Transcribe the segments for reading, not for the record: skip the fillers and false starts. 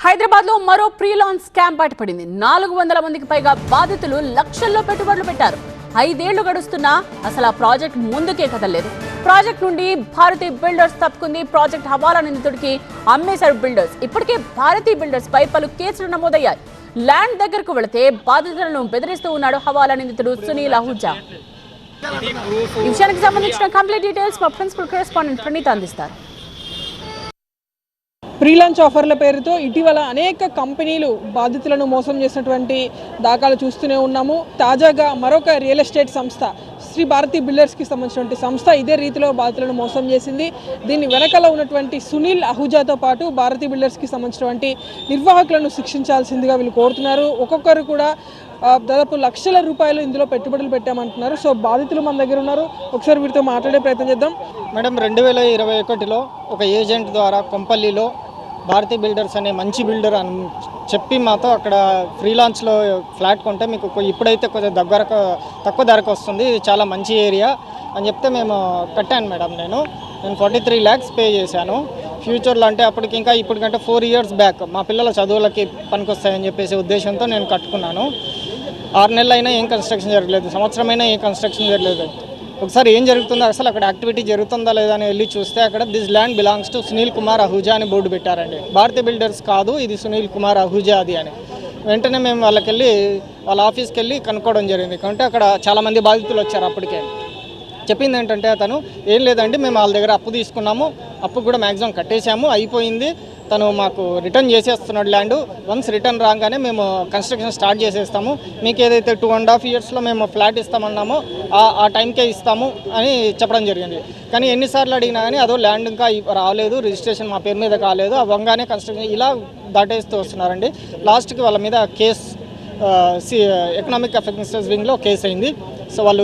హైదరాబాద్ లో మరో pre launch scam బయటపడింది. 400 మందికి పైగా బాధితులు లక్షల్లో పెట్టుబడులు పెట్టారు. 5 ఏళ్లు గడుస్తున్నా అసలు ఆ ప్రాజెక్ట్ ముందుకే కదలలేదు. ప్రాజెక్ట్ నుండి భారతీ బిల్డర్స్ తప్పుకుంది. ప్రాజెక్ట్ హవాలా నిందితుడికి అమ్మేశారు బిల్డర్స్. ఇప్పటికే భారతీ బిల్డర్స్ పై పలు కేసులు నమోదయ్యాయి. ల్యాండ్ దగ్గరకు వెళితే బాధితులను బెదిరిస్తూ ఉన్నాడు హవాలా నిందితుడు సునీల్ అహూజా. ఈ విషయానికి సంబంధించిన కంప్లీట్ డీటెయిల్స్ మా ప్రిన్సిపల్ కరెస్పాండెంట్ ప్రణీత అందిస్తారు. ప్రీ లాంచ్ ఆఫర్ల పేరుతో ఇటీవల అనేక కంపెనీలు బాధితులను మోసం చేసినటువంటి దాఖలు చూస్తూనే ఉన్నాము. తాజాగా మరొక రియల్ ఎస్టేట్ సంస్థ శ్రీ భారతీ బిల్డర్స్కి సంబంధించినటువంటి సంస్థ ఇదే రీతిలో బాధితులను మోసం చేసింది. దీని వెనకాల ఉన్నటువంటి సునీల్ అహూజాతో పాటు భారతీ బిల్డర్స్కి సంబంధించినటువంటి నిర్వాహకులను శిక్షించాల్సిందిగా వీళ్ళు కోరుతున్నారు. ఒక్కొక్కరు కూడా దాదాపు లక్షల రూపాయలు ఇందులో పెట్టుబడులు పెట్టామంటున్నారు. సో బాధితులు మన దగ్గర ఉన్నారు, ఒకసారి వీరితో మాట్లాడే ప్రయత్నం చేద్దాం. మేడం, 2021లో ఒక ఏజెంట్ ద్వారా కొంపల్లిలో భారతీ బిల్డర్స్ అనే మంచి బిల్డర్ అని చెప్పి మాతో అక్కడ ఫ్రీలాన్స్లో ఫ్లాట్ కొంటే మీకు ఇప్పుడైతే కొంచెం తక్కువ ధరకు వస్తుంది, ఇది చాలా మంచి ఏరియా అని చెప్తే మేము కట్టాను మేడం. నేను 43 lakhs పే చేశాను. ఫ్యూచర్లో అంటే అప్పటికి ఇంకా ఇప్పటికంటే 4 years బ్యాక్ మా పిల్లల చదువులకి పనికొస్తాయని చెప్పేసి ఉద్దేశంతో నేను కట్టుకున్నాను. 6 నెలలు అయినా ఏం కన్స్ట్రక్షన్ జరగలేదు, సంవత్సరం అయినా ఏం కన్స్ట్రక్షన్ జరగలేదు. ఒకసారి ఏం జరుగుతుందో అసలు అక్కడ యాక్టివిటీ జరుగుతుందా లేదా అని వెళ్ళి చూస్తే అక్కడ this land belongs to Sunil Kumar Ahuja అని బోర్డు పెట్టారండి. భారతీ బిల్డర్స్ కాదు, ఇది సునీల్ కుమార్ అహూజా అది అని. వెంటనే మేము వాళ్ళ ఆఫీస్కి వెళ్ళి కనుక్కోవడం జరిగింది. అంటే అక్కడ చాలామంది బాధితులు వచ్చారు. అప్పటికే చెప్పింది ఏంటంటే అతను ఏం లేదండి, మేము వాళ్ళ దగ్గర అప్పు తీసుకున్నాము, అప్పు కూడా మ్యాక్సిమం కట్టేశాము, అయిపోయింది, తను మాకు రిటర్న్ చేసేస్తున్నాడు ల్యాండ్. వన్స్ రిటర్న్ రాగానే మేము కన్స్ట్రక్షన్ స్టార్ట్ చేసేస్తాము, మీకు ఏదైతే 2.5 yearsలో మేము ఫ్లాట్ ఇస్తామన్నామో ఆ టైంకే ఇస్తాము అని చెప్పడం జరిగింది. కానీ ఎన్నిసార్లు అడిగినా కానీ అదో ల్యాండ్ ఇంకా రాలేదు, రిజిస్ట్రేషన్ మా పేరు మీద కాలేదు, అవ్వగానే కన్స్ట్రక్షన్ ఇలా దాటేస్తూ వస్తున్నారండి. లాస్ట్కి వాళ్ళ మీద కేసు ఎకనామిక్ అఫెన్సెస్ వింగ్లో కేసు అయింది. సో వాళ్ళు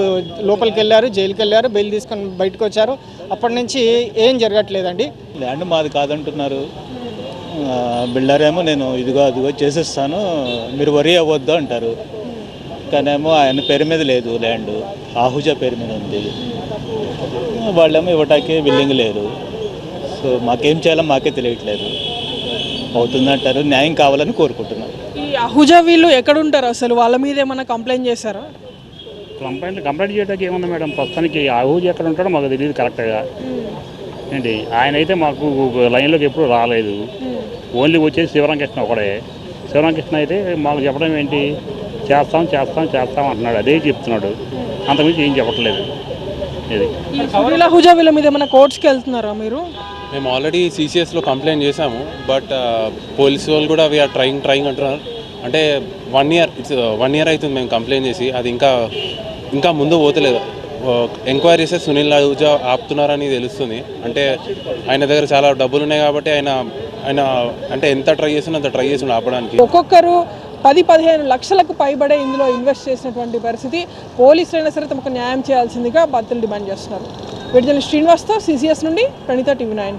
లోపలికి వెళ్ళారు, జైలుకి వెళ్ళారు, బెయిల్ తీసుకొని బయటకు వచ్చారు. అప్పటి నుంచి ఏం జరగట్లేదండి. ల్యాండ్ మాది కాదంటున్నారు. బిల్డర్ ఏమో నేను అదిగో చేసేస్తాను, మీరు వరీ అవ్వద్దు అంటారు. కానీ ఏమో ఆయన పేరు మీద లేదు, ల్యాండ్ ఆహూజా పేరు మీద ఉంది. వాళ్ళేమో ఇవ్వటానికి విల్లింగ్ లేరు. సో మాకేం చేయాలో మాకే తెలియట్లేదు. అవుతుందంటారు, న్యాయం కావాలని కోరుకుంటున్నారు. ఈ అహూజా వీళ్ళు ఎక్కడుంటారు అసలు? వాళ్ళ మీద ఏమైనా కంప్లైంట్ చేశారా? కంప్లైంట్ చేయడానికి ఏమన్నా మేడం, ప్రస్తుతానికి అహూజా ఎక్కడ ఉంటాడో మాకు తెలియదు కరెక్ట్గా ఏంటి. ఆయన అయితే మాకు లైన్లోకి ఎప్పుడు రాలేదు. ఓన్లీ వచ్చేసి శివరామకృష్ణ ఒకడే. శివరామకృష్ణ అయితే మాకు చెప్పడం ఏంటి, చేస్తాం అంటున్నాడు, అదే చెప్తున్నాడు, అంతకుమించి ఏం చెప్పట్లేదు. ఇది సునీల్ అహూజా వీళ్ళ మీద ఏమైనా కోర్ట్స్కి వెళ్తున్నారా మీరు? మేము ఆల్రెడీ CCSలో కంప్లైంట్ చేశాము. బట్ పోలీసు వాళ్ళు కూడా వీఆర్ ట్రయింగ్ అంటున్నారు. అంటే 1 year అవుతుంది మేము కంప్లైంట్ చేసి, అది ఇంకా ముందు పోతలేదు. ఎంక్వైరీ చేస్తే సునీల్ అహూజా ఆపుతున్నారని తెలుస్తుంది. అంటే ఆయన దగ్గర చాలా డబ్బులు ఉన్నాయి కాబట్టి ఆయన అంటే ఎంత ట్రై చేస్తున్నా ఆపడానికి. ఒక్కొక్కరు 10-15 లక్షలకు పైబడే ఇందులో ఇన్వెస్ట్ చేసినటువంటి పరిస్థితి. పోలీసులైనా సరే తమకు న్యాయం చేయాల్సిందిగా బాధితులు డిమాండ్ చేస్తున్నారు. విడుదల శ్రీనివాస్తో CCS నుండి ప్రణీత, TV9.